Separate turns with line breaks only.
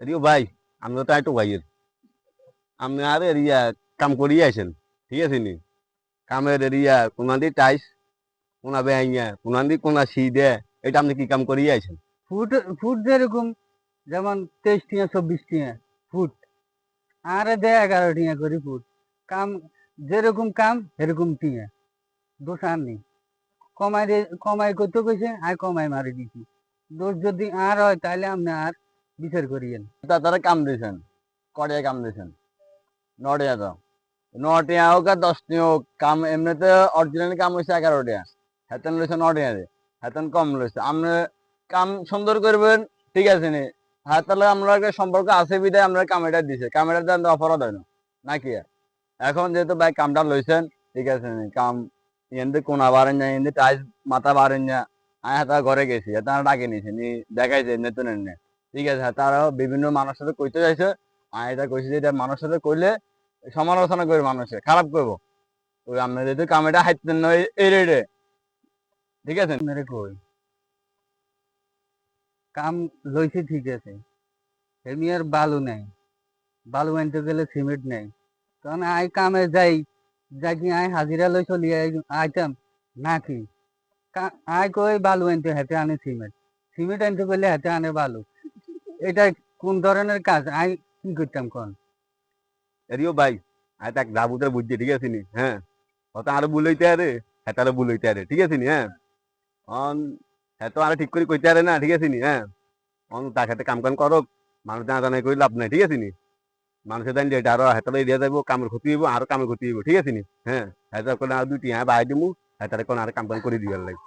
এদিকে ভাই আমরা তো একটু ভাইয়ের আপনি আর এরিয়া কাম করিয়ে আছেন ঠিক আছে নি কামের এরিয়া কোনাদি টাইস কোনা বেআইয়া কোনাদি কোনা সি দে এটা আপনি কি কাম করিয়ে আছেন
ফুট ফুট যেরকম, যেমন 23 টিয়া 24 টিয়া ফুট, আর দেয় 11 টিয়া করে ফুট। কাম যেরকম কাম সেরকম টিয়া, দোষ আর নেই। কমাই করতে কইছে, আর কমাই মারি দিছি। দোষ যদি আর হয় তাহলে আপনি আর বিচার করিয়েন।
তারা কাম দিয়েছেন কটিয়া কাম দিয়েছেন নটিয়া তো নটিয়া হোক আর 10টি হোক কাম এমনিতে অরিজিনালি কাম হয়েছে 11টিয়া হেতন লইছে 9টিয়া হেতন কম লইছে আপনি কাম সুন্দর করবেন ঠিক আছে নি হ্যাঁ তাহলে আমরা একটা সম্পর্ক আছে বিদায় আমরা কামেটা দিছে কামেটা দেন অপরাধ হয় না নাকি এখন যেহেতু ভাই কামটা লইছেন ঠিক আছে নি কাম এনতে কোনা বাড়েন না এনতে টাইস মাথা বাড়েন না আমি হাতা ঘরে গেছি এটা ডাকে নিছে নি দেখাইছে নতুন এনে ঠিক আছে তারাও বিভিন্ন মানুষের সাথে কইতে যাইছে আমি এটা কইছি যে এটা মানুষের সাথে কইলে সমালোচনা করবে মানুষে খারাপ করবো ওই আপনি যেহেতু কামেটা হাইতেন না এই রেটে ঠিক আছে
আপনারে কই, কাম লইছে ঠিক আছে, এমনি আর বালু নেই। বালু আনতে গেলে সিমেন্ট নেই। তখন আই কামে যাই, যাই আই হাজিরা লই চলি আইতাম নাকি। আই কই বালু আনতে হেঁটে আনে সিমেন্ট, সিমেন্ট আনতে গেলে হেঁটে আনে বালু। এটা কোন ধরনের কাজ? আই কি করতাম কোন?
এদিকে ভাই আয় তাক দাবুদের বুঝছি ঠিক আছে নি হ্যাঁ অত আরো বুলাইতে আরে হ্যাঁ তারা বুলাইতে আরে ঠিক আছে নি হ্যাঁ অন হ্যাঁ তো আরো ঠিক করে কইতে আরে না ঠিক আছে নি হ্যাঁ অন তার সাথে কাম কাম করো মানুষ জানা জানাই করি লাভ নাই ঠিক আছে নি মানুষের দান যেটা আরো হাতালে এরিয়া যাবো কামের ক্ষতি হইব আরো কামের ক্ষতি হইব ঠিক আছে নি হ্যাঁ হ্যাঁ করে আর দুইটি হ্যাঁ বাই দিমু হ্যাঁ তারা কোন আর কাম কাম করে দিবার লাগে